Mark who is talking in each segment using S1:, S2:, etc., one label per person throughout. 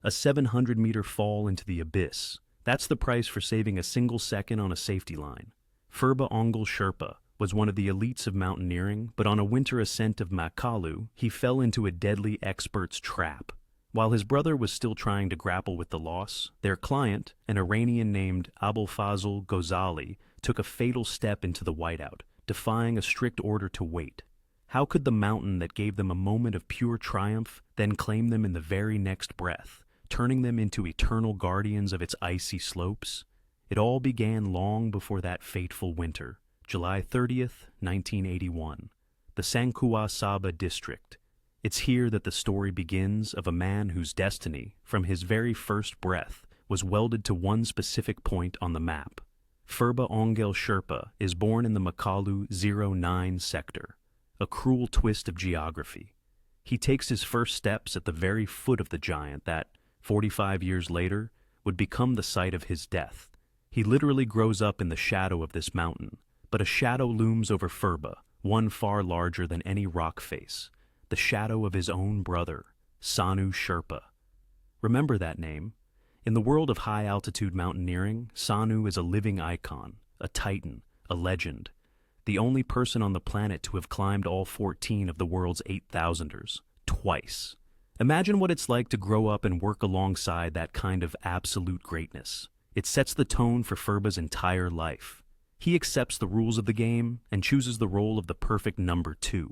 S1: A 700-meter fall into the abyss. That's the price for saving a single second on a safety line. Phurba Onggel Sherpa was one of the elites of mountaineering, but on a winter ascent of Makalu, he fell into a deadly expert's trap. While his brother was still trying to grapple with the loss, their client, an Iranian named Abolfazl Gozali, took a fatal step into the whiteout, defying a strict order to wait. How could the mountain that gave them a moment of pure triumph then claim them in the very next breath, turning them into eternal guardians of its icy slopes? It all began long before that fateful winter, July 30th, 1981, the Sangkua Saba district. It's here that the story begins of a man whose destiny, from his very first breath, was welded to one specific point on the map. Phurba Onggel Sherpa is born in the Makalu 09 sector, a cruel twist of geography. He takes his first steps at the very foot of the giant that, 45 years later, would become the site of his death. He literally grows up in the shadow of this mountain, but a shadow looms over Phurba, one far larger than any rock face, the shadow of his own brother, Sanu Sherpa. Remember that name. In the world of high-altitude mountaineering, Sanu is a living icon, a titan, a legend, the only person on the planet to have climbed all 14 of the world's 8,000ers, twice. Imagine what it's like to grow up and work alongside that kind of absolute greatness. It sets the tone for Phurba's entire life. He accepts the rules of the game and chooses the role of the perfect number 2.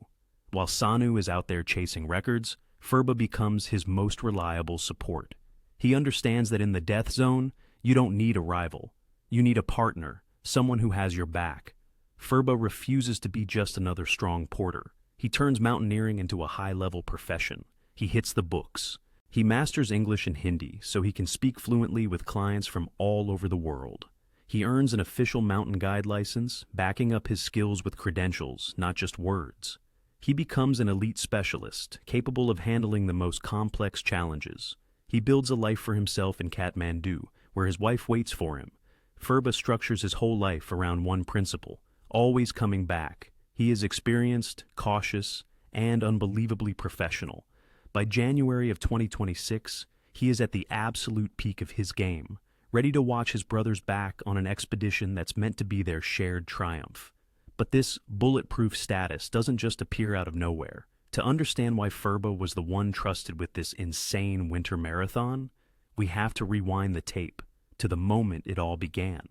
S1: While Sanu is out there chasing records, Phurba becomes his most reliable support. He understands that in the death zone, you don't need a rival. You need a partner, someone who has your back. Phurba refuses to be just another strong porter. He turns mountaineering into a high-level profession. He hits the books. He masters English and Hindi so he can speak fluently with clients from all over the world. He earns an official mountain guide license, backing up his skills with credentials, not just words. He becomes an elite specialist, capable of handling the most complex challenges. He builds a life for himself in Kathmandu, where his wife waits for him. Phurba structures his whole life around one principle, always coming back. He is experienced, cautious, and unbelievably professional. By January of 2026, he is at the absolute peak of his game, ready to watch his brothers back on an expedition that's meant to be their shared triumph. But this bulletproof status doesn't just appear out of nowhere. To understand why Phurba was the one trusted with this insane winter marathon, we have to rewind the tape to the moment it all began.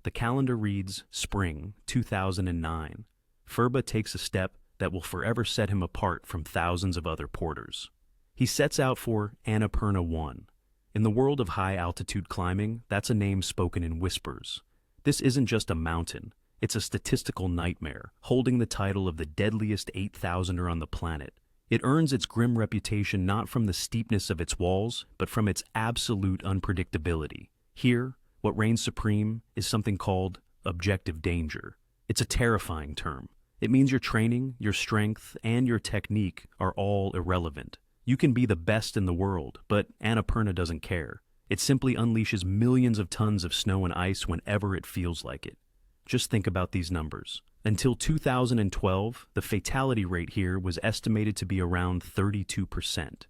S1: The calendar reads spring 2009. Phurba takes a step that will forever set him apart from thousands of other porters. He sets out for Annapurna 1. In the world of high-altitude climbing, that's a name spoken in whispers. This isn't just a mountain. It's a statistical nightmare, holding the title of the deadliest 8,000er on the planet. It earns its grim reputation not from the steepness of its walls, but from its absolute unpredictability. Here, what reigns supreme is something called objective danger. It's a terrifying term. It means your training, your strength, and your technique are all irrelevant. You can be the best in the world, but Annapurna doesn't care. It simply unleashes millions of tons of snow and ice whenever it feels like it. Just think about these numbers. Until 2012, the fatality rate here was estimated to be around 32%.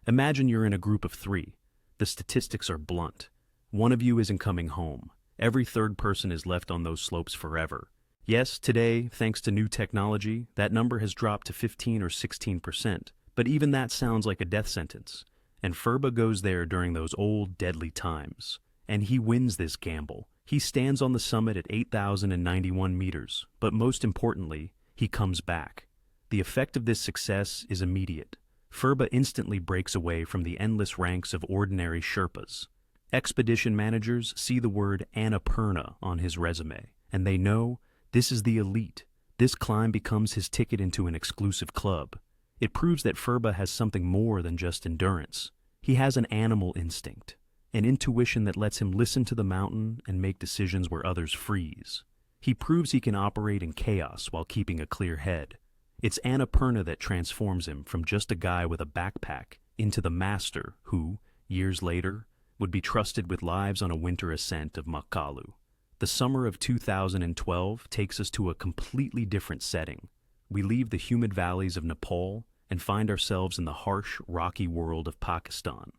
S1: Imagine you're in a group of 3. The statistics are blunt. One of you isn't coming home. Every third person is left on those slopes forever. Yes, today, thanks to new technology, that number has dropped to 15 or 16%, but even that sounds like a death sentence. And Phurba goes there during those old, deadly times. And he wins this gamble. He stands on the summit at 8,091 meters, but most importantly, he comes back. The effect of this success is immediate. Phurba instantly breaks away from the endless ranks of ordinary Sherpas. Expedition managers see the word Annapurna on his resume, and they know this is the elite. This climb becomes his ticket into an exclusive club. It proves that Phurba has something more than just endurance. He has an animal instinct. An intuition that lets him listen to the mountain and make decisions where others freeze. He proves he can operate in chaos while keeping a clear head. It's Annapurna that transforms him from just a guy with a backpack into the master who, years later, would be trusted with lives on a winter ascent of Makalu. The summer of 2012 takes us to a completely different setting. We leave the humid valleys of Nepal and find ourselves in the harsh, rocky world of Pakistan.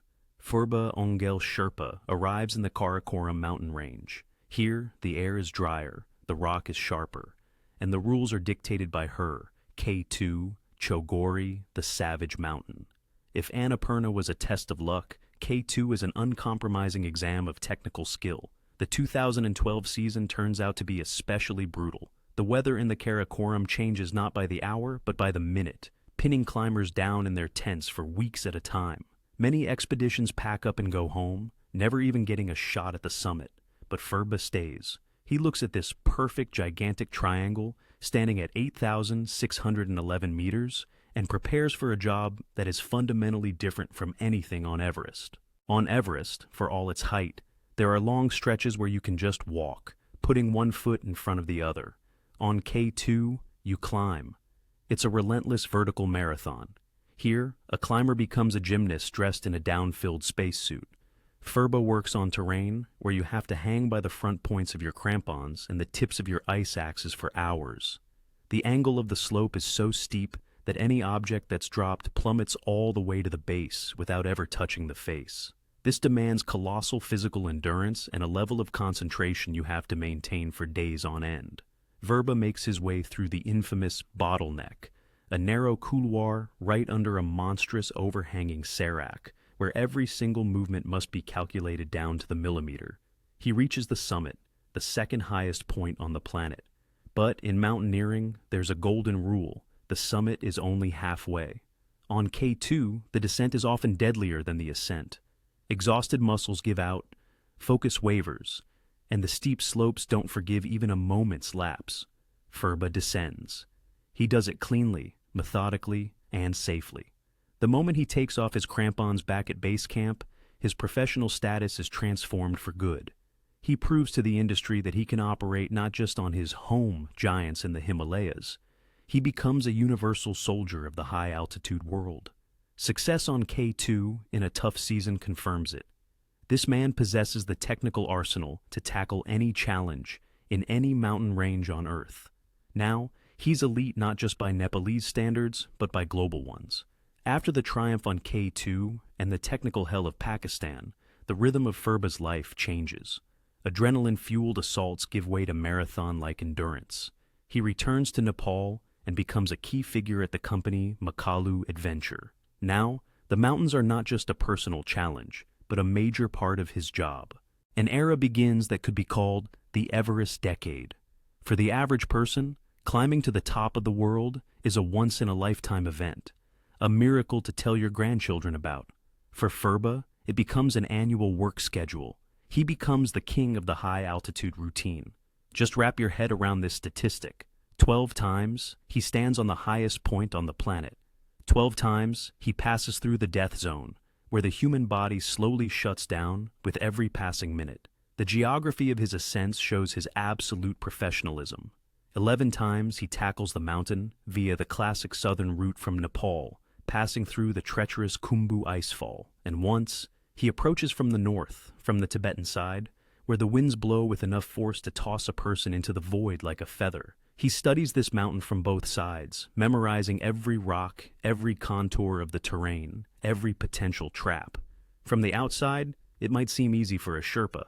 S1: Phurba Onggel Sherpa arrives in the Karakoram mountain range. Here, the air is drier, the rock is sharper, and the rules are dictated by her, K2, Chogori, the savage mountain. If Annapurna was a test of luck, K2 is an uncompromising exam of technical skill. The 2012 season turns out to be especially brutal. The weather in the Karakoram changes not by the hour, but by the minute, pinning climbers down in their tents for weeks at a time. Many expeditions pack up and go home, never even getting a shot at the summit. But Phurba stays. He looks at this perfect gigantic triangle, standing at 8,611 meters, and prepares for a job that is fundamentally different from anything on Everest. On Everest, for all its height, there are long stretches where you can just walk, putting one foot in front of the other. On K2, you climb. It's a relentless vertical marathon. Here, a climber becomes a gymnast dressed in a down-filled spacesuit. Phurba works on terrain where you have to hang by the front points of your crampons and the tips of your ice axes for hours. The angle of the slope is so steep that any object that's dropped plummets all the way to the base without ever touching the face. This demands colossal physical endurance and a level of concentration you have to maintain for days on end. Phurba makes his way through the infamous bottleneck, a narrow couloir right under a monstrous overhanging sérac, where every single movement must be calculated down to the millimeter. He reaches the summit, the second highest point on the planet. But in mountaineering, there's a golden rule: the summit is only halfway. On K2, the descent is often deadlier than the ascent. Exhausted muscles give out, focus wavers, and the steep slopes don't forgive even a moment's lapse. Phurba descends. He does it cleanly, methodically, and safely. The moment he takes off his crampons back at base camp, his professional status is transformed for good. He proves to the industry that he can operate not just on his home giants in the Himalayas. He becomes a universal soldier of the high-altitude world. Success on K2 in a tough season confirms it. This man possesses the technical arsenal to tackle any challenge in any mountain range on Earth. Now, he's elite not just by Nepalese standards, but by global ones. After the triumph on K2 and the technical hell of Pakistan, the rhythm of Phurba's life changes. Adrenaline-fueled assaults give way to marathon-like endurance. He returns to Nepal and becomes a key figure at the company Makalu Adventure. Now, the mountains are not just a personal challenge, but a major part of his job. An era begins that could be called the Everest Decade. For the average person, climbing to the top of the world is a once-in-a-lifetime event, a miracle to tell your grandchildren about. For Phurba, it becomes an annual work schedule. He becomes the king of the high-altitude routine. Just wrap your head around this statistic. 12 times, he stands on the highest point on the planet. 12 times, he passes through the death zone, where the human body slowly shuts down with every passing minute. The geography of his ascents shows his absolute professionalism. 11 times, he tackles the mountain via the classic southern route from Nepal, passing through the treacherous Khumbu icefall. And once, he approaches from the north, from the Tibetan side, where the winds blow with enough force to toss a person into the void like a feather. He studies this mountain from both sides, memorizing every rock, every contour of the terrain, every potential trap. From the outside, it might seem easy for a Sherpa.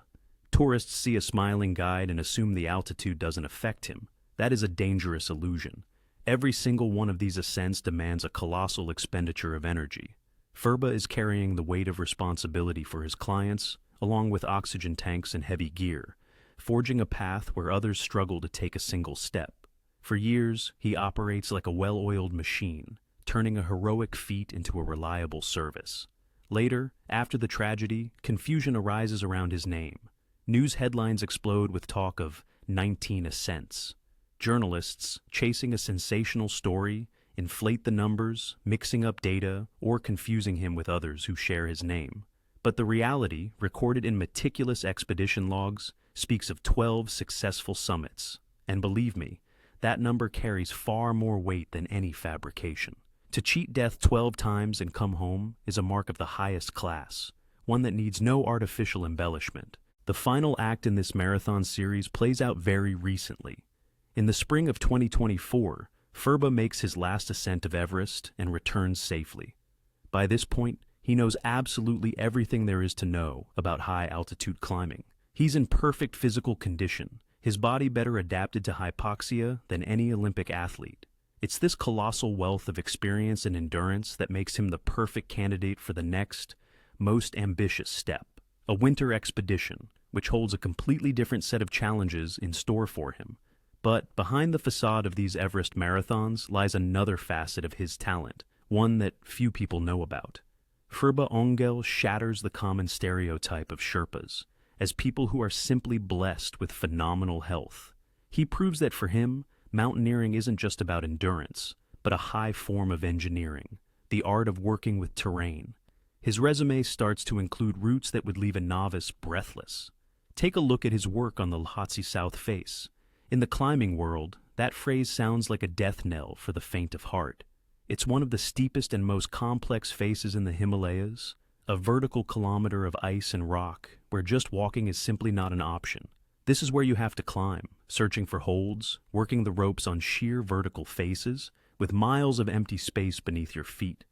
S1: Tourists see a smiling guide and assume the altitude doesn't affect him. That is a dangerous illusion. Every single one of these ascents demands a colossal expenditure of energy. Phurba is carrying the weight of responsibility for his clients, along with oxygen tanks and heavy gear, forging a path where others struggle to take a single step. For years, he operates like a well-oiled machine, turning a heroic feat into a reliable service. Later, after the tragedy, confusion arises around his name. News headlines explode with talk of 19 ascents. Journalists, chasing a sensational story, inflate the numbers, mixing up data, or confusing him with others who share his name. But the reality, recorded in meticulous expedition logs, speaks of 12 successful summits. And believe me, that number carries far more weight than any fabrication. To cheat death 12 times and come home is a mark of the highest class, one that needs no artificial embellishment. The final act in this marathon series plays out very recently. In the spring of 2024, Phurba makes his last ascent of Everest and returns safely. By this point, He knows absolutely everything there is to know about high-altitude climbing. He's in perfect physical condition, his body better adapted to hypoxia than any Olympic athlete. It's this colossal wealth of experience and endurance that makes him the perfect candidate for the next, most ambitious step, a winter expedition, which holds a completely different set of challenges in store for him. But behind the facade of these Everest marathons lies another facet of his talent, one that few people know about. Phurba Onggel shatters the common stereotype of Sherpas as people who are simply blessed with phenomenal health. He proves that for him, mountaineering isn't just about endurance, but a high form of engineering, the art of working with terrain. His resume starts to include routes that would leave a novice breathless. Take a look at his work on the Lhotse South Face. In the climbing world, that phrase sounds like a death knell for the faint of heart. It's one of the steepest and most complex faces in the Himalayas, a vertical kilometer of ice and rock where just walking is simply not an option. This is where you have to climb, searching for holds, working the ropes on sheer vertical faces, with miles of empty space beneath your feet.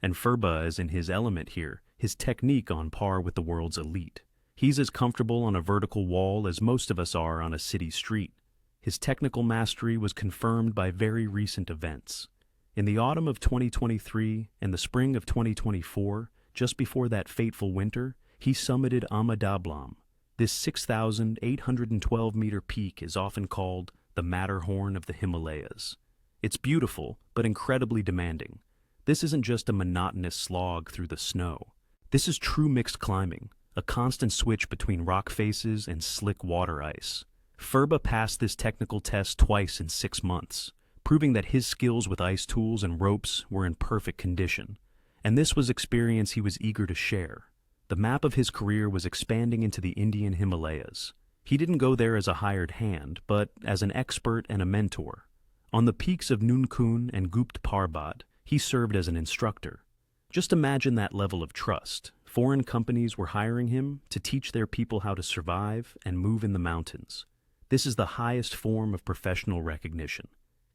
S1: And Phurba is in his element here, his technique on par with the world's elite. He's as comfortable on a vertical wall as most of us are on a city street. His technical mastery was confirmed by very recent events. In the autumn of 2023 and the spring of 2024, just before that fateful winter, he summited Amadablam. This 6,812-meter peak is often called the Matterhorn of the Himalayas. It's beautiful, but incredibly demanding. This isn't just a monotonous slog through the snow. This is true mixed climbing, a constant switch between rock faces and slick water ice. Phurba passed this technical test twice in 6 months, proving that his skills with ice tools and ropes were in perfect condition. And this was experience he was eager to share. The map of his career was expanding into the Indian Himalayas. He didn't go there as a hired hand, but as an expert and a mentor. On the peaks of Nunkun and Gupt Parbat, he served as an instructor. Just imagine that level of trust. Foreign companies were hiring him to teach their people how to survive and move in the mountains. This is the highest form of professional recognition.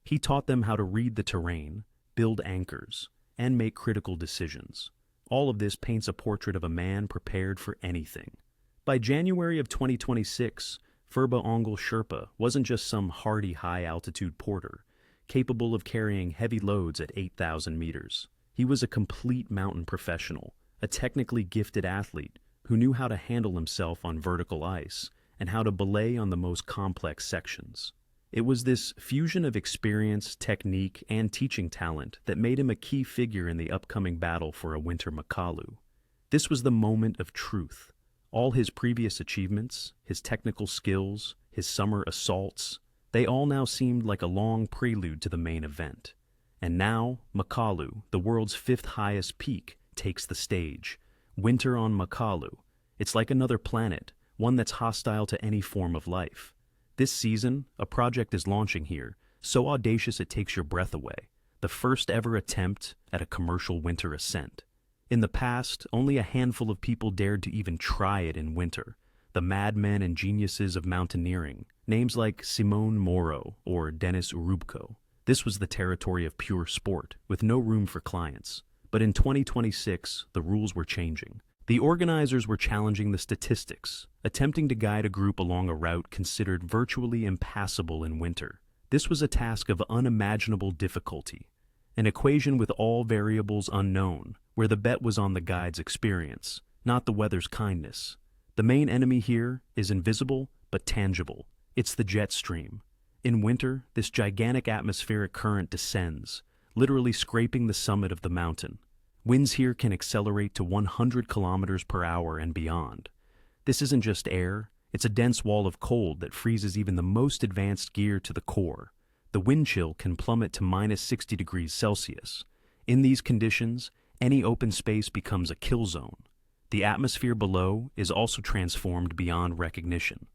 S1: He taught them how to read the terrain, build anchors, and make critical decisions. All of this paints a portrait of a man prepared for anything. By January of 2026, Phurba Onggel Sherpa wasn't just some hardy high-altitude porter, capable of carrying heavy loads at 8,000 meters. He was a complete mountain professional, a technically gifted athlete who knew how to handle himself on vertical ice and how to belay on the most complex sections. It was this fusion of experience, technique, and teaching talent that made him a key figure in the upcoming battle for a winter Makalu. This was the moment of truth. All his previous achievements, his technical skills, his summer assaults, they all now seemed like a long prelude to the main event. And now, Makalu, the world's 5th highest peak, takes the stage. Winter on Makalu. It's like another planet, one that's hostile to any form of life. This season, a project is launching here, so audacious it takes your breath away. The first ever attempt at a commercial winter ascent. In the past, only a handful of people dared to even try it in winter. The madmen and geniuses of mountaineering, names like Simone Moro or Denis Urubko. This was the territory of pure sport, with no room for clients. But in 2026, the rules were changing. The organizers were challenging the statistics, attempting to guide a group along a route considered virtually impassable in winter. This was a task of unimaginable difficulty, an equation with all variables unknown, where the bet was on the guide's experience, not the weather's kindness. The main enemy here is invisible but tangible. It's the jet stream. In winter, this gigantic atmospheric current descends, literally scraping the summit of the mountain. Winds here can accelerate to 100 kilometers per hour and beyond. This isn't just air, it's a dense wall of cold that freezes even the most advanced gear to the core. The wind chill can plummet to minus 60 degrees Celsius. In these conditions, any open space becomes a kill zone. The atmosphere below is also transformed beyond recognition.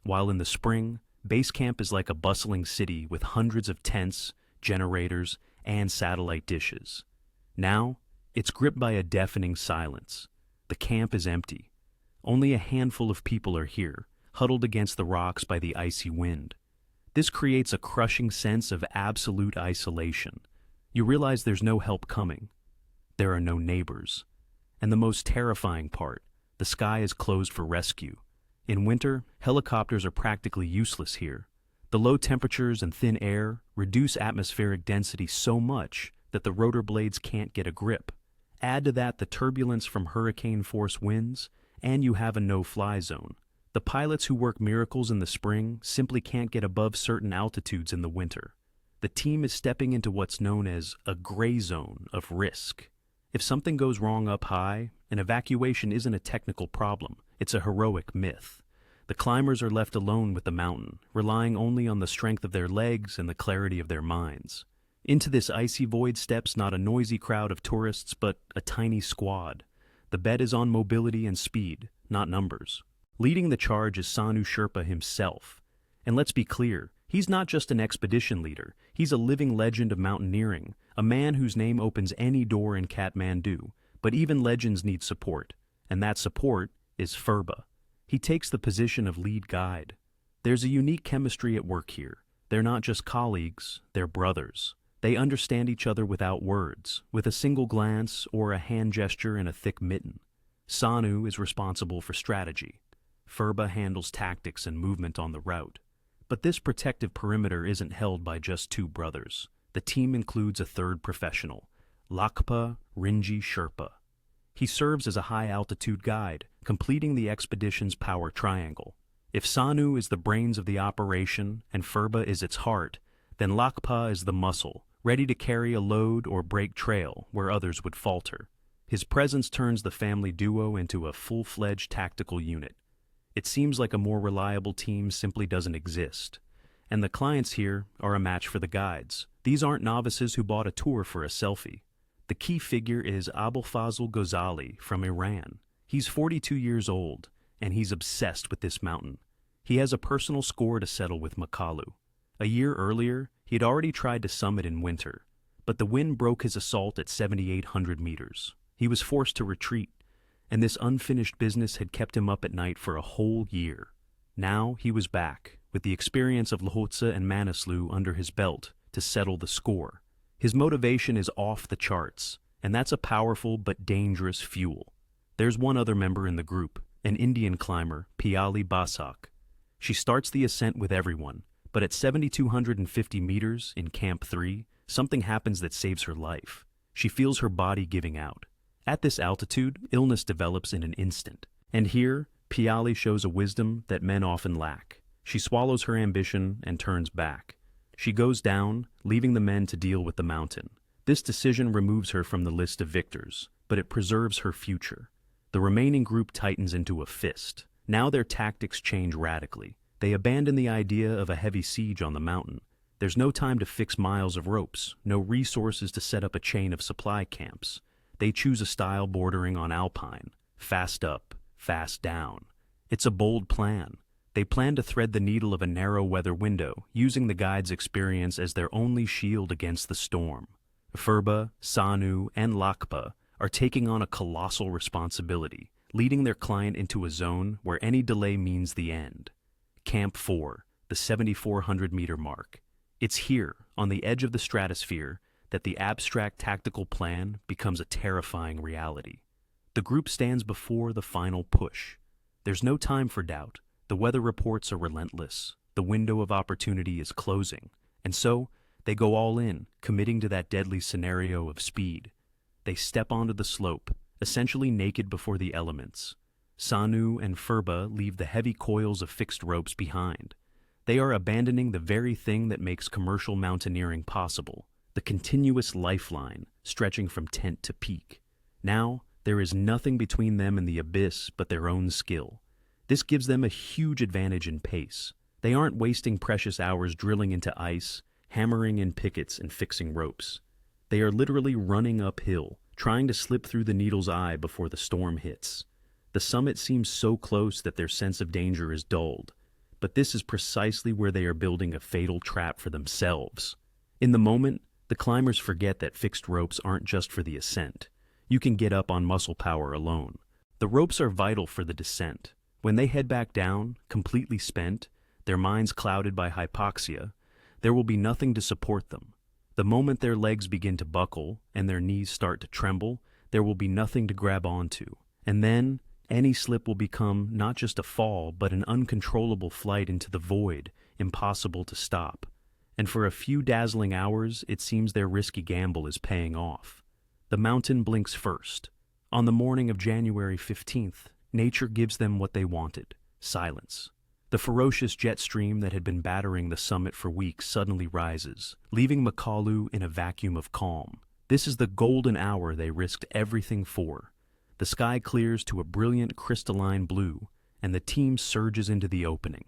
S1: While in the spring, base camp is like a bustling city with hundreds of tents, generators, and satellite dishes. Now, it's gripped by a deafening silence. The camp is empty. Only a handful of people are here, huddled against the rocks by the icy wind. This creates a crushing sense of absolute isolation. You realize there's no help coming. There are no neighbors. And the most terrifying part, the sky is closed for rescue. In winter, helicopters are practically useless here. The low temperatures and thin air reduce atmospheric density so much that the rotor blades can't get a grip. Add to that the turbulence from hurricane-force winds, and you have a no-fly zone. The pilots who work miracles in the spring simply can't get above certain altitudes in the winter. The team is stepping into what's known as a gray zone of risk. If something goes wrong up high, an evacuation isn't a technical problem, it's a heroic myth. The climbers are left alone with the mountain, relying only on the strength of their legs and the clarity of their minds. Into this icy void steps not a noisy crowd of tourists, but a tiny squad. The bet is on mobility and speed, not numbers. Leading the charge is Sanu Sherpa himself. And let's be clear, he's not just an expedition leader, he's a living legend of mountaineering, a man whose name opens any door in Kathmandu. But even legends need support, and that support is Phurba. He takes the position of lead guide. There's a unique chemistry at work here. They're not just colleagues, they're brothers. They understand each other without words, with a single glance or a hand gesture and a thick mitten. Sanu is responsible for strategy. Phurba handles tactics and movement on the route. But this protective perimeter isn't held by just two brothers. The team includes a third professional, Lakpa Rinji Sherpa. He serves as a high-altitude guide, completing the expedition's power triangle. If Sanu is the brains of the operation and Phurba is its heart, then Lakpa is the muscle, ready to carry a load or break trail where others would falter. His presence turns the family duo into a full-fledged tactical unit. It seems like a more reliable team simply doesn't exist. And the clients here are a match for the guides. These aren't novices who bought a tour for a selfie. The key figure is Abolfazl Gozali from Iran. He's 42 years old, and he's obsessed with this mountain. He has a personal score to settle with Makalu. A year earlier, he had already tried to summit in winter, but the wind broke his assault at 7,800 meters. He was forced to retreat, and this unfinished business had kept him up at night for a whole year. Now he was back, with the experience of Lhotse and Manaslu under his belt, to settle the score. His motivation is off the charts, and that's a powerful but dangerous fuel. There's one other member in the group, an Indian climber, Piali Basak. She starts the ascent with everyone, but at 7,250 meters in Camp 3, something happens that saves her life. She feels her body giving out. At this altitude, illness develops in an instant. And here, Piali shows a wisdom that men often lack. She swallows her ambition and turns back. She goes down, leaving the men to deal with the mountain. This decision removes her from the list of victors, but it preserves her future. The remaining group tightens into a fist. Now their tactics change radically. They abandon the idea of a heavy siege on the mountain. There's no time to fix miles of ropes, no resources to set up a chain of supply camps. They choose a style bordering on alpine, fast up, fast down. It's a bold plan. They plan to thread the needle of a narrow weather window, using the guide's experience as their only shield against the storm. Phurba, Sanu, and Lakpa are taking on a colossal responsibility, leading their client into a zone where any delay means the end. Camp 4, the 7,400-meter mark. It's here, on the edge of the stratosphere, that the abstract tactical plan becomes a terrifying reality. The group stands before the final push. There's no time for doubt. The weather reports are relentless. The window of opportunity is closing. And so, they go all in, committing to that deadly scenario of speed. They step onto the slope, essentially naked before the elements. Sanu and Phurba leave the heavy coils of fixed ropes behind. They are abandoning the very thing that makes commercial mountaineering possible, the continuous lifeline stretching from tent to peak. Now, there is nothing between them and the abyss but their own skill. This gives them a huge advantage in pace. They aren't wasting precious hours drilling into ice, hammering in pickets, and fixing ropes. They are literally running uphill, trying to slip through the needle's eye before the storm hits. The summit seems so close that their sense of danger is dulled, but this is precisely where they are building a fatal trap for themselves. In the moment, the climbers forget that fixed ropes aren't just for the ascent. You can get up on muscle power alone. The ropes are vital for the descent. When they head back down, completely spent, their minds clouded by hypoxia, there will be nothing to support them. The moment their legs begin to buckle and their knees start to tremble, there will be nothing to grab onto. And then, any slip will become not just a fall, but an uncontrollable flight into the void, impossible to stop. And for a few dazzling hours, it seems their risky gamble is paying off. The mountain blinks first. On the morning of January 15th, nature gives them what they wanted: silence. The ferocious jet stream that had been battering the summit for weeks suddenly rises, leaving Makalu in a vacuum of calm. This is the golden hour they risked everything for. The sky clears to a brilliant crystalline blue, and the team surges into the opening.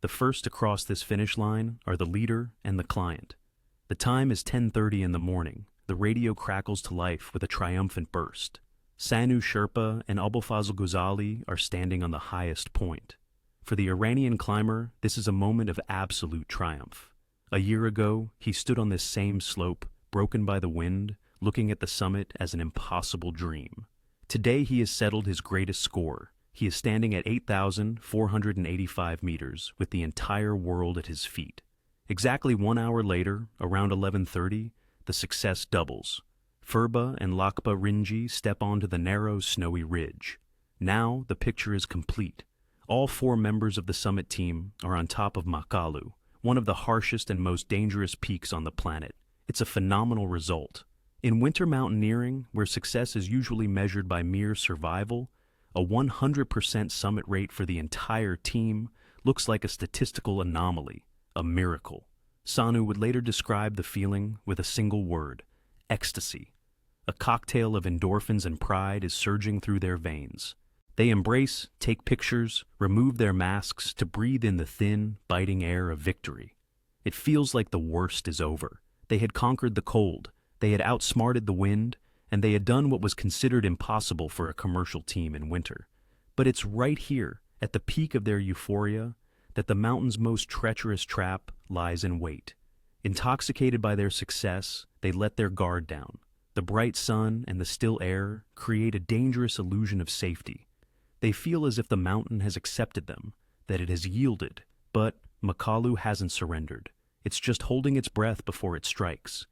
S1: The first to cross this finish line are the leader and the client. The time is 10:30 in the morning. The radio crackles to life with a triumphant burst. Sanu Sherpa and Abolfazl Gozali are standing on the highest point. For the Iranian climber, this is a moment of absolute triumph. A year ago, he stood on this same slope, broken by the wind, looking at the summit as an impossible dream. Today he has settled his greatest score. He is standing at 8,485 meters, with the entire world at his feet. Exactly 1 hour later, around 11:30, the success doubles. Phurba and Lakpa Rinji step onto the narrow, snowy ridge. Now the picture is complete. All 4 members of the summit team are on top of Makalu, one of the harshest and most dangerous peaks on the planet. It's a phenomenal result. In winter mountaineering, where success is usually measured by mere survival, a 100% summit rate for the entire team looks like a statistical anomaly, a miracle. Sanu would later describe the feeling with a single word: ecstasy. A cocktail of endorphins and pride is surging through their veins. They embrace, take pictures, remove their masks to breathe in the thin, biting air of victory. It feels like the worst is over. They had conquered the cold, they had outsmarted the wind, and they had done what was considered impossible for a commercial team in winter. But it's right here, at the peak of their euphoria, that the mountain's most treacherous trap lies in wait. Intoxicated by their success, they let their guard down. The bright sun and the still air create a dangerous illusion of safety. They feel as if the mountain has accepted them, that it has yielded, but Makalu hasn't surrendered. It's just holding its breath before it strikes.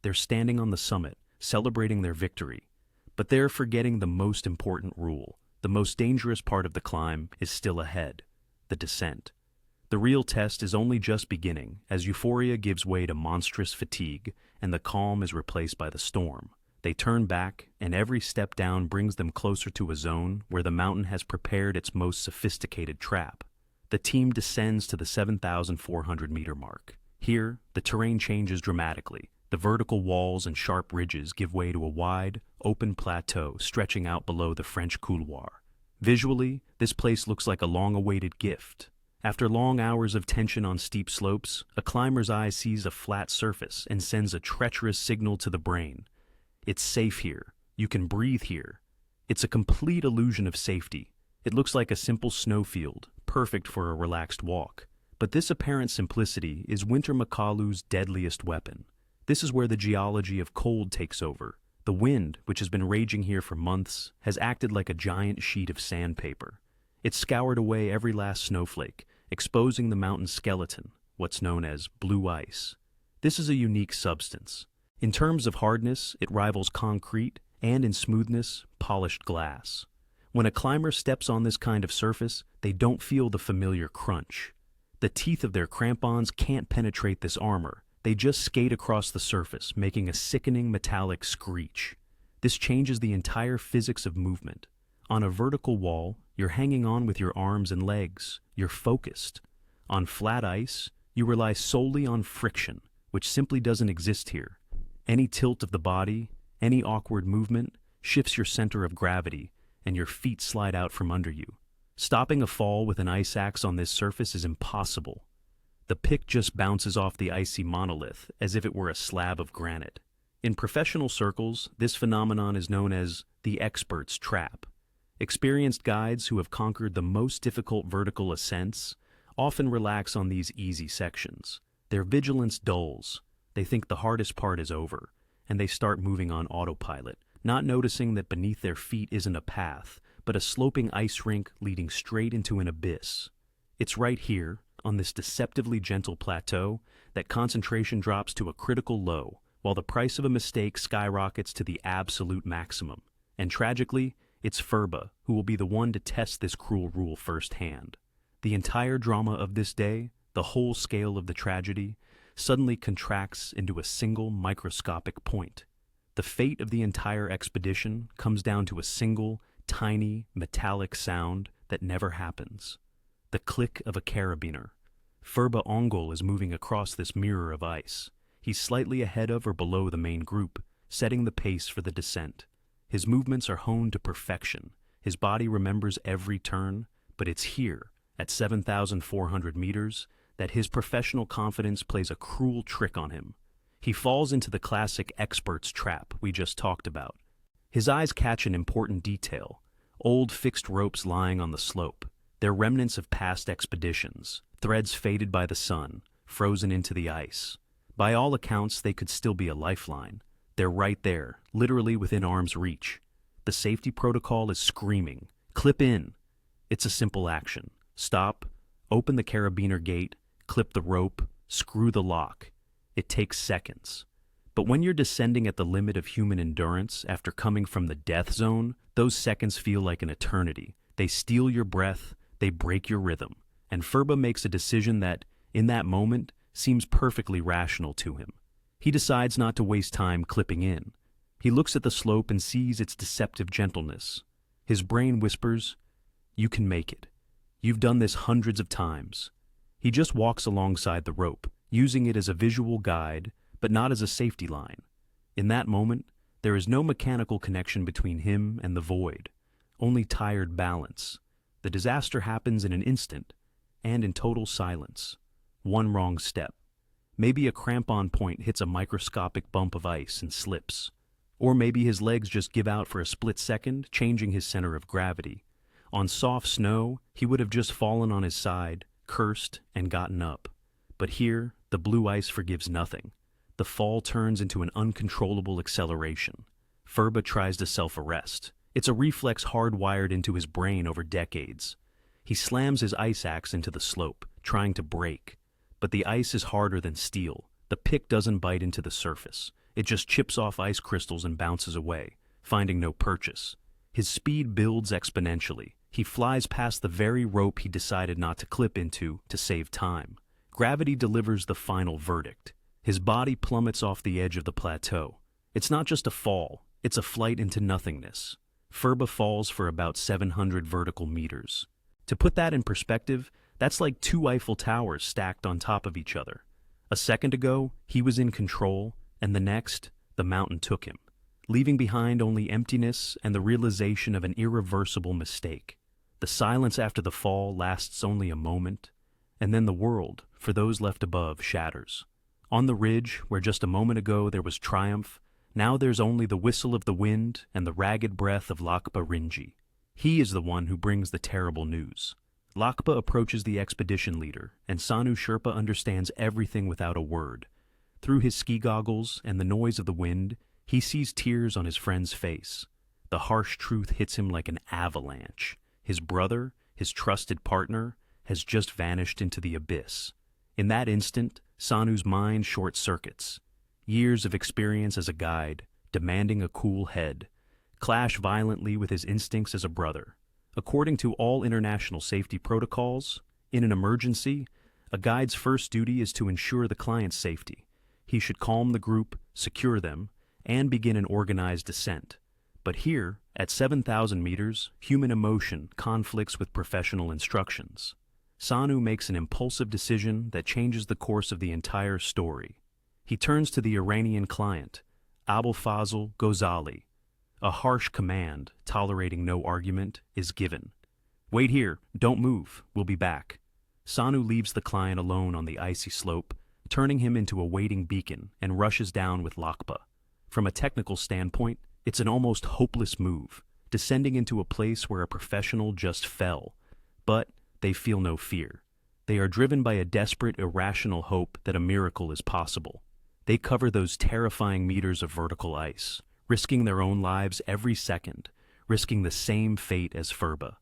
S1: They're standing on the summit, celebrating their victory. But they're forgetting the most important rule. The most dangerous part of the climb is still ahead: the descent. The real test is only just beginning, as euphoria gives way to monstrous fatigue, and the calm is replaced by the storm. They turn back, and every step down brings them closer to a zone where the mountain has prepared its most sophisticated trap. The team descends to the 7,400-meter mark. Here, the terrain changes dramatically. The vertical walls and sharp ridges give way to a wide, open plateau stretching out below the French couloir. Visually, this place looks like a long-awaited gift. After long hours of tension on steep slopes, a climber's eye sees a flat surface and sends a treacherous signal to the brain. It's safe here. You can breathe here. It's a complete illusion of safety. It looks like a simple snowfield, perfect for a relaxed walk. But this apparent simplicity is Winter Makalu's deadliest weapon. This is where the geology of cold takes over. The wind, which has been raging here for months, has acted like a giant sheet of sandpaper. It scoured away every last snowflake, exposing the mountain's skeleton, what's known as blue ice. This is a unique substance. In terms of hardness, it rivals concrete, and in smoothness, polished glass. When a climber steps on this kind of surface, they don't feel the familiar crunch. The teeth of their crampons can't penetrate this armor. They just skate across the surface, making a sickening metallic screech. This changes the entire physics of movement. On a vertical wall, you're hanging on with your arms and legs. You're focused. On flat ice, you rely solely on friction, which simply doesn't exist here. Any tilt of the body, any awkward movement, shifts your center of gravity, and your feet slide out from under you. Stopping a fall with an ice axe on this surface is impossible. The pick just bounces off the icy monolith as if it were a slab of granite. In professional circles, this phenomenon is known as the expert's trap. Experienced guides who have conquered the most difficult vertical ascents often relax on these easy sections. Their vigilance dulls. They think the hardest part is over, and they start moving on autopilot, not noticing that beneath their feet isn't a path, but a sloping ice rink leading straight into an abyss. It's right here, on this deceptively gentle plateau, that concentration drops to a critical low, while the price of a mistake skyrockets to the absolute maximum. And tragically, it's Phurba who will be the one to test this cruel rule firsthand. The entire drama of this day, the whole scale of the tragedy, suddenly contracts into a single microscopic point. The fate of the entire expedition comes down to a single, tiny, metallic sound that never happens. The click of a carabiner. Phurba Onggel is moving across this mirror of ice. He's slightly ahead of or below the main group, setting the pace for the descent. His movements are honed to perfection. His body remembers every turn, but it's here, at 7,400 meters, that his professional confidence plays a cruel trick on him. He falls into the classic expert's trap we just talked about. His eyes catch an important detail: old fixed ropes lying on the slope. They're remnants of past expeditions, threads faded by the sun, frozen into the ice. By all accounts, they could still be a lifeline. They're right there, literally within arm's reach. The safety protocol is screaming, "Clip in!" It's a simple action. Stop, open the carabiner gate, clip the rope, screw the lock. It takes seconds. But when you're descending at the limit of human endurance after coming from the death zone, those seconds feel like an eternity. They steal your breath, they break your rhythm. And Phurba makes a decision that, in that moment, seems perfectly rational to him. He decides not to waste time clipping in. He looks at the slope and sees its deceptive gentleness. His brain whispers, "You can make it. You've done this hundreds of times." He just walks alongside the rope, using it as a visual guide, but not as a safety line. In that moment, there is no mechanical connection between him and the void, only tired balance. The disaster happens in an instant, and in total silence. One wrong step. Maybe a crampon point hits a microscopic bump of ice and slips. Or maybe his legs just give out for a split second, changing his center of gravity. On soft snow, he would have just fallen on his side, cursed, and gotten up. But here, the blue ice forgives nothing. The fall turns into an uncontrollable acceleration. Phurba tries to self-arrest. It's a reflex hardwired into his brain over decades. He slams his ice axe into the slope, trying to brake. But the ice is harder than steel. The pick doesn't bite into the surface. It just chips off ice crystals and bounces away, finding no purchase. His speed builds exponentially. He flies past the very rope he decided not to clip into to save time. Gravity delivers the final verdict. His body plummets off the edge of the plateau. It's not just a fall, it's a flight into nothingness. Phurba falls for about 700 vertical meters. To put that in perspective, that's like 2 Eiffel Towers stacked on top of each other. A second ago, he was in control, and the next, the mountain took him, leaving behind only emptiness and the realization of an irreversible mistake. The silence after the fall lasts only a moment, and then the world, for those left above, shatters. On the ridge, where just a moment ago there was triumph, now there's only the whistle of the wind and the ragged breath of Lakpa Rinji. He is the one who brings the terrible news. Lakpa approaches the expedition leader, and Sanu Sherpa understands everything without a word. Through his ski goggles and the noise of the wind, he sees tears on his friend's face. The harsh truth hits him like an avalanche. His brother, his trusted partner, has just vanished into the abyss. In that instant, Sanu's mind short-circuits. Years of experience as a guide, demanding a cool head, clash violently with his instincts as a brother. According to all international safety protocols, in an emergency, a guide's first duty is to ensure the client's safety. He should calm the group, secure them, and begin an organized descent. But here, at 7,000 meters, human emotion conflicts with professional instructions. Sanu makes an impulsive decision that changes the course of the entire story. He turns to the Iranian client, Abolfazl Gozali. A harsh command, tolerating no argument, is given. "Wait here, don't move, we'll be back." Sanu leaves the client alone on the icy slope, turning him into a waiting beacon, and rushes down with Lakpa. From a technical standpoint, it's an almost hopeless move, descending into a place where a professional just fell. But they feel no fear. They are driven by a desperate, irrational hope that a miracle is possible. They cover those terrifying meters of vertical ice, risking their own lives every second, risking the same fate as Phurba.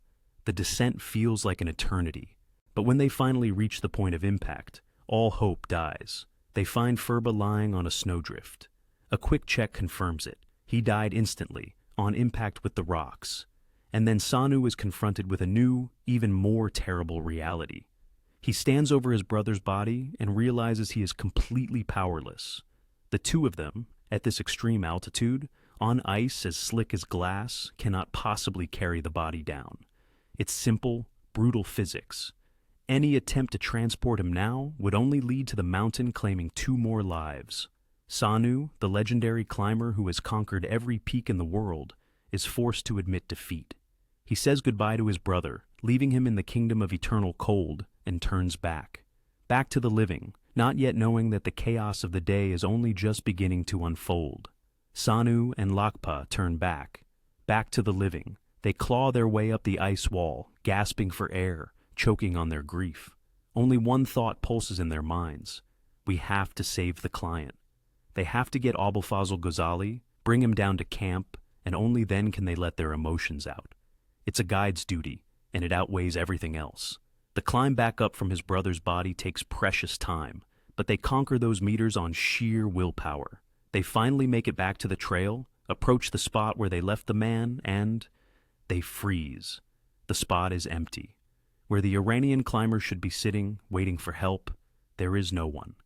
S1: The descent feels like an eternity. But when they finally reach the point of impact, all hope dies. They find Phurba lying on a snowdrift. A quick check confirms it. He died instantly, on impact with the rocks. And then Sanu is confronted with a new, even more terrible reality. He stands over his brother's body and realizes he is completely powerless. The two of them, at this extreme altitude, on ice as slick as glass, cannot possibly carry the body down. It's simple, brutal physics. Any attempt to transport him now would only lead to the mountain claiming 2 more lives. Sanu, the legendary climber who has conquered every peak in the world, is forced to admit defeat. He says goodbye to his brother, leaving him in the kingdom of eternal cold, and turns back. Back to the living, not yet knowing that the chaos of the day is only just beginning to unfold. Sanu and Lakpa turn back. Back to the living. They claw their way up the ice wall, gasping for air, choking on their grief. Only one thought pulses in their minds. We have to save the client. They have to get Abolfazl Gozali, bring him down to camp, and only then can they let their emotions out. It's a guide's duty, and it outweighs everything else. The climb back up from his brother's body takes precious time, but they conquer those meters on sheer willpower. They finally make it back to the trail, approach the spot where they left the man, and they freeze. The spot is empty. Where the Iranian climbers should be sitting, waiting for help, there is no one.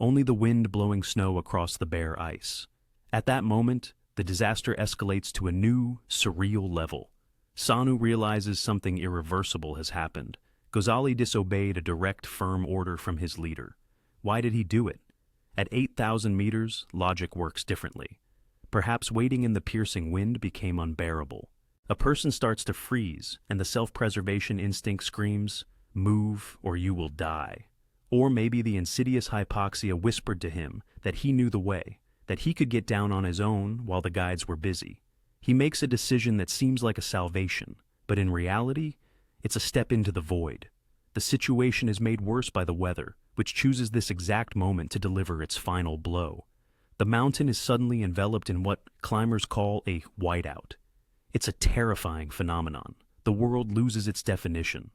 S1: Only the wind blowing snow across the bare ice. At that moment, the disaster escalates to a new, surreal level. Sanu realizes something irreversible has happened. Gozali disobeyed a direct, firm order from his leader. Why did he do it? At 8,000 meters, logic works differently. Perhaps waiting in the piercing wind became unbearable. A person starts to freeze, and the self-preservation instinct screams, "Move, or you will die." Or maybe the insidious hypoxia whispered to him that he knew the way, that he could get down on his own while the guides were busy. He makes a decision that seems like a salvation, but in reality, it's a step into the void. The situation is made worse by the weather, which chooses this exact moment to deliver its final blow. The mountain is suddenly enveloped in what climbers call a whiteout. It's a terrifying phenomenon. The world loses its definition.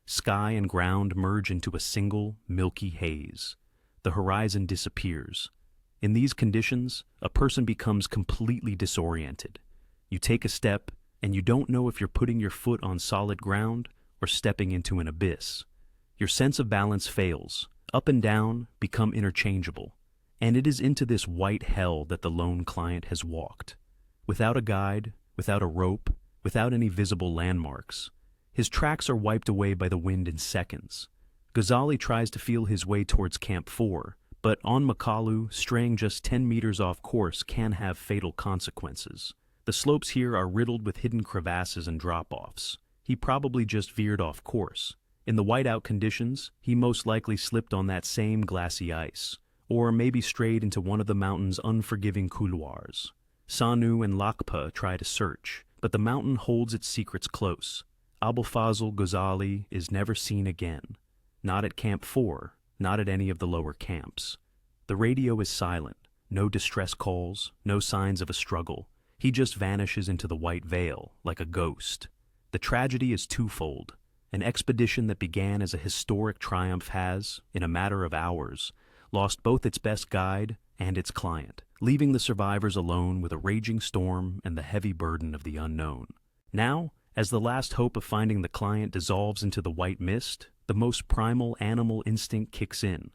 S1: Sky and ground merge into a single, milky haze. The horizon disappears. In these conditions, a person becomes completely disoriented. You take a step, and you don't know if you're putting your foot on solid ground or stepping into an abyss. Your sense of balance fails. Up and down become interchangeable. And it is into this white hell that the lone client has walked. Without a guide, without a rope, without any visible landmarks. His tracks are wiped away by the wind in seconds. Gozali tries to feel his way towards Camp 4, but on Makalu, straying just 10 meters off course can have fatal consequences. The slopes here are riddled with hidden crevasses and drop-offs. He probably just veered off course. In the whiteout conditions, he most likely slipped on that same glassy ice, or maybe strayed into one of the mountain's unforgiving couloirs. Sanu and Lakpa try to search, but the mountain holds its secrets close. Abolfazl Gozali is never seen again. Not at Camp 4, not at any of the lower camps. The radio is silent, no distress calls, no signs of a struggle. He just vanishes into the white veil, like a ghost. The tragedy is twofold. An expedition that began as a historic triumph has, in a matter of hours, lost both its best guide and its client, leaving the survivors alone with a raging storm and the heavy burden of the unknown. Now, as the last hope of finding the client dissolves into the white mist, the most primal animal instinct kicks in,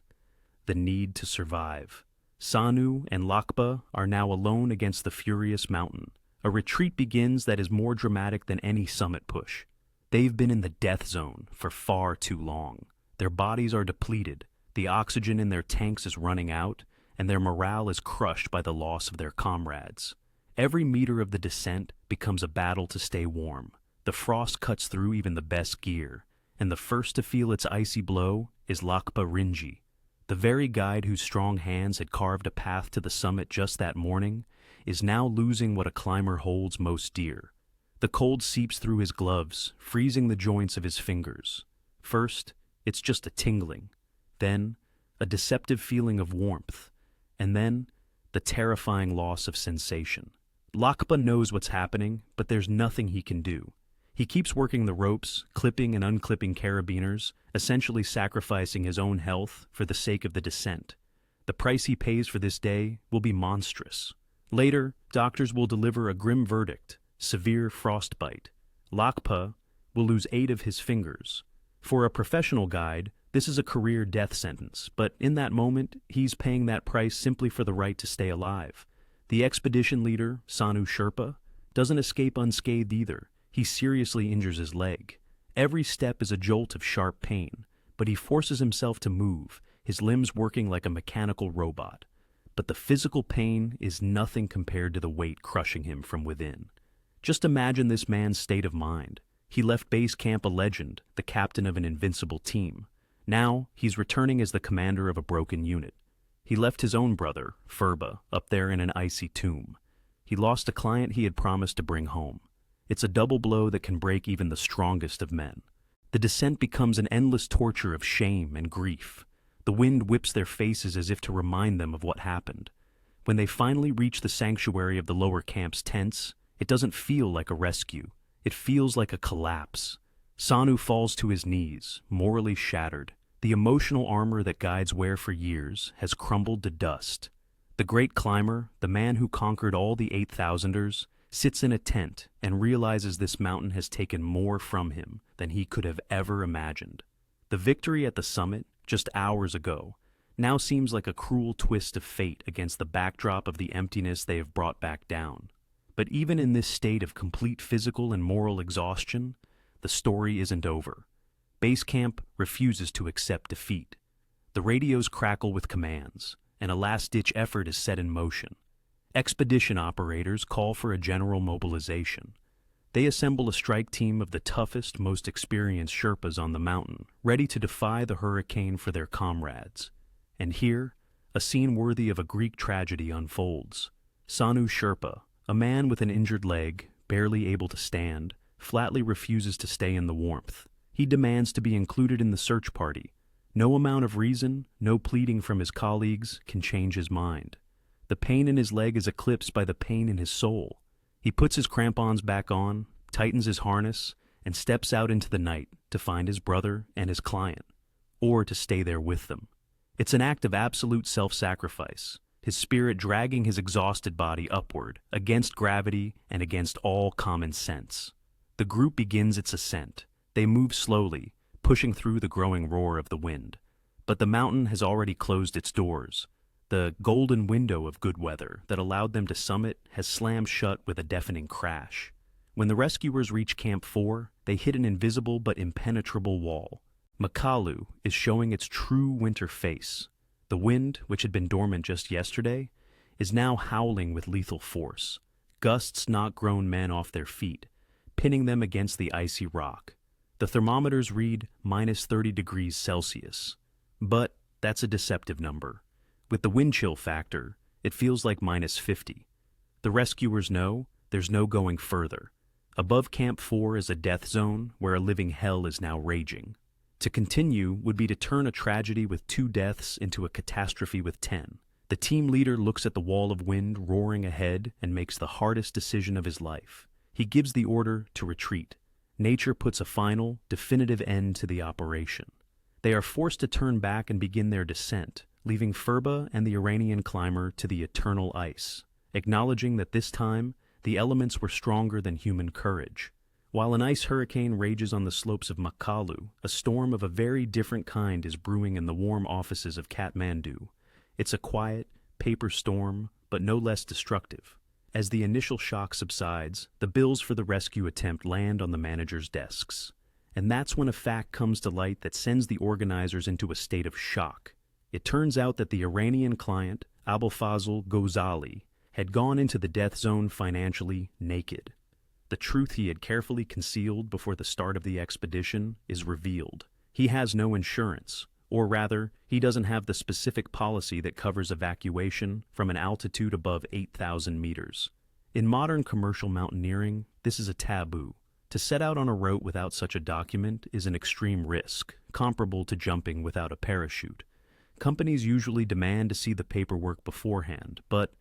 S1: the need to survive. Sanu and Lakpa are now alone against the furious mountain. A retreat begins that is more dramatic than any summit push. They've been in the death zone for far too long. Their bodies are depleted, the oxygen in their tanks is running out, and their morale is crushed by the loss of their comrades. Every meter of the descent becomes a battle to stay warm. The frost cuts through even the best gear, and the first to feel its icy blow is Lakpa Rinji. The very guide whose strong hands had carved a path to the summit just that morning is now losing what a climber holds most dear. The cold seeps through his gloves, freezing the joints of his fingers. First, it's just a tingling, then a deceptive feeling of warmth, and then the terrifying loss of sensation. Lakpa knows what's happening, but there's nothing he can do. He keeps working the ropes, clipping and unclipping carabiners, essentially sacrificing his own health for the sake of the descent. The price he pays for this day will be monstrous. Later, doctors will deliver a grim verdict. severe frostbite. Lakpa will lose 8 of his fingers. For a professional guide, this is a career death sentence, but in that moment, he's paying that price simply for the right to stay alive. The expedition leader, Sanu Sherpa, doesn't escape unscathed either. He seriously injures his leg. Every step is a jolt of sharp pain, but he forces himself to move, his limbs working like a mechanical robot. But the physical pain is nothing compared to the weight crushing him from within. Just imagine this man's state of mind. He left base camp a legend, the captain of an invincible team. Now, he's returning as the commander of a broken unit. He left his own brother, Phurba, up there in an icy tomb. He lost a client he had promised to bring home. It's a double blow that can break even the strongest of men. The descent becomes an endless torture of shame and grief. The wind whips their faces as if to remind them of what happened. When they finally reach the sanctuary of the lower camp's tents, it doesn't feel like a rescue. It feels like a collapse. Sanu falls to his knees, morally shattered. The emotional armor that guides wear for years has crumbled to dust. The great climber, the man who conquered all the 8,000ers, sits in a tent and realizes this mountain has taken more from him than he could have ever imagined. The victory at the summit, just hours ago, now seems like a cruel twist of fate against the backdrop of the emptiness they have brought back down. But even in this state of complete physical and moral exhaustion, the story isn't over. Base camp refuses to accept defeat. The radios crackle with commands, and a last-ditch effort is set in motion. Expedition operators call for a general mobilization. They assemble a strike team of the toughest, most experienced Sherpas on the mountain, ready to defy the hurricane for their comrades. And here, a scene worthy of a Greek tragedy unfolds. Sanu Sherpa, a man with an injured leg, barely able to stand, flatly refuses to stay in the warmth. He demands to be included in the search party. No amount of reason, no pleading from his colleagues can change his mind. The pain in his leg is eclipsed by the pain in his soul. He puts his crampons back on, tightens his harness, and steps out into the night to find his brother and his client, or to stay there with them. It's an act of absolute self-sacrifice, his spirit dragging his exhausted body upward, against gravity and against all common sense. The group begins its ascent. They move slowly, pushing through the growing roar of the wind. But the mountain has already closed its doors. The golden window of good weather that allowed them to summit has slammed shut with a deafening crash. When the rescuers reach Camp 4, they hit an invisible but impenetrable wall. Makalu is showing its true winter face. The wind, which had been dormant just yesterday, is now howling with lethal force. Gusts knock grown men off their feet, pinning them against the icy rock. The thermometers read -30 degrees Celsius. But that's a deceptive number. With the wind chill factor, it feels like -50. The rescuers know there's no going further. Above Camp 4 is a death zone where a living hell is now raging. To continue would be to turn a tragedy with 2 deaths into a catastrophe with 10. The team leader looks at the wall of wind roaring ahead and makes the hardest decision of his life. He gives the order to retreat. Nature puts a final, definitive end to the operation. They are forced to turn back and begin their descent, leaving Phurba and the Iranian climber to the eternal ice, acknowledging that this time the elements were stronger than human courage. While an ice hurricane rages on the slopes of Makalu, a storm of a very different kind is brewing in the warm offices of Kathmandu. It's a quiet, paper storm, but no less destructive. As the initial shock subsides, the bills for the rescue attempt land on the manager's desks. And that's when a fact comes to light that sends the organizers into a state of shock. It turns out that the Iranian client, Abolfazl Gozali, had gone into the death zone financially naked. The truth he had carefully concealed before the start of the expedition is revealed. He has no insurance, or rather, he doesn't have the specific policy that covers evacuation from an altitude above 8,000 meters. In modern commercial mountaineering, this is a taboo. To set out on a route without such a document is an extreme risk, comparable to jumping without a parachute. Companies usually demand to see the paperwork beforehand, but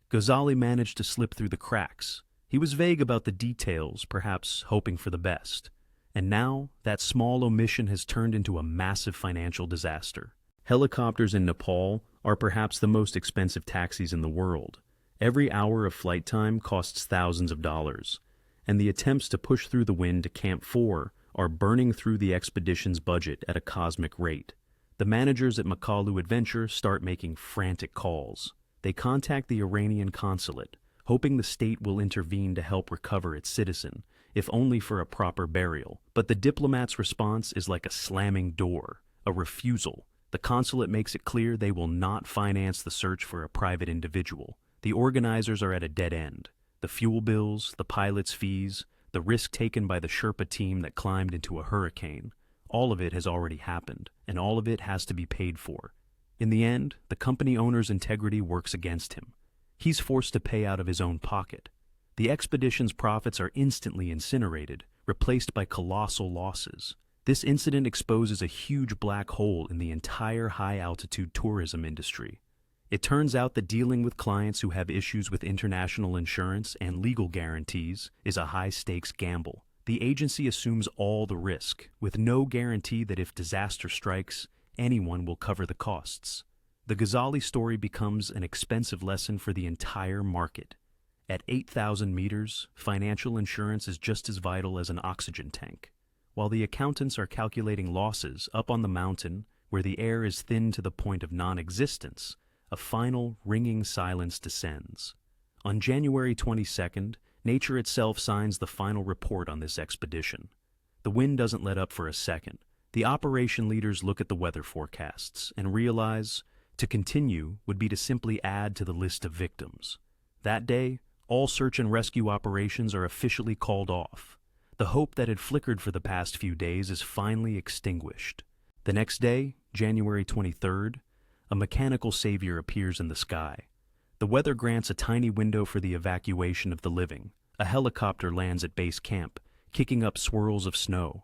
S1: Gozali managed to slip through the cracks. He was vague about the details, perhaps hoping for the best. And now, that small omission has turned into a massive financial disaster. Helicopters in Nepal are perhaps the most expensive taxis in the world. Every hour of flight time costs thousands of dollars. and the attempts to push through the wind to Camp 4 are burning through the expedition's budget at a cosmic rate. The managers at Makalu Adventure start making frantic calls. They contact the Iranian consulate, hoping the state will intervene to help recover its citizen, if only for a proper burial. But the diplomat's response is like a slamming door, a refusal. The consulate makes it clear they will not finance the search for a private individual. The organizers are at a dead end. The fuel bills, the pilot's fees, the risk taken by the Sherpa team that climbed into a hurricane, all of it has already happened, and all of it has to be paid for. In the end, the company owner's integrity works against him. He's forced to pay out of his own pocket. The expedition's profits are instantly incinerated, replaced by colossal losses. This incident exposes a huge black hole in the entire high-altitude tourism industry. It turns out that dealing with clients who have issues with international insurance and legal guarantees is a high-stakes gamble. The agency assumes all the risk, with no guarantee that if disaster strikes, anyone will cover the costs. The Gozali story becomes an expensive lesson for the entire market. At 8,000 meters, financial insurance is just as vital as an oxygen tank. While the accountants are calculating losses up on the mountain, where the air is thin to the point of non-existence, a final, ringing silence descends. On January 22nd, nature itself signs the final report on this expedition. The wind doesn't let up for a second. The operation leaders look at the weather forecasts and realize to continue would be to simply add to the list of victims. That day, all search and rescue operations are officially called off. The hope that had flickered for the past few days is finally extinguished. The next day, January 23rd, a mechanical savior appears in the sky. The weather grants a tiny window for the evacuation of the living. A helicopter lands at base camp, kicking up swirls of snow.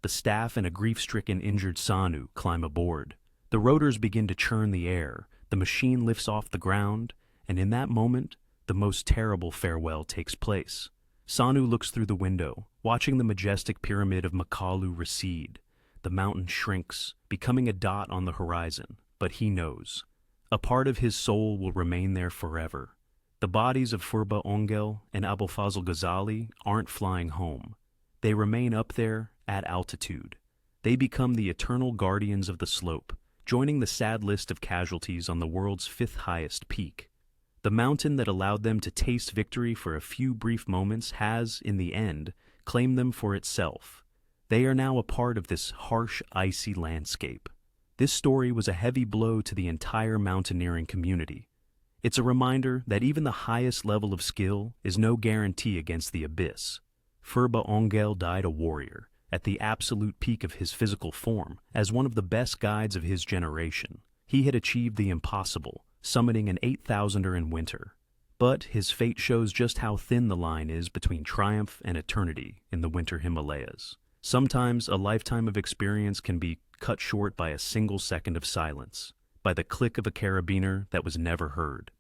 S1: The staff and a grief-stricken injured Sanu climb aboard. The rotors begin to churn the air, the machine lifts off the ground, and in that moment, the most terrible farewell takes place. Sanu looks through the window, watching the majestic pyramid of Makalu recede. The mountain shrinks, becoming a dot on the horizon, but he knows. A part of his soul will remain there forever. The bodies of Phurba Onggel and Abolfazl Gozali aren't flying home. They remain up there at altitude. They become the eternal guardians of the slope, joining the sad list of casualties on the world's fifth highest peak. The mountain that allowed them to taste victory for a few brief moments has, in the end, claimed them for itself. They are now a part of this harsh, icy landscape. This story was a heavy blow to the entire mountaineering community. It's a reminder that even the highest level of skill is no guarantee against the abyss. Phurba Onggel died a warrior, at the absolute peak of his physical form, as one of the best guides of his generation. He had achieved the impossible, summiting an 8,000er in winter. But his fate shows just how thin the line is between triumph and eternity in the winter Himalayas. Sometimes a lifetime of experience can be cut short by a single second of silence, by the click of a carabiner that was never heard.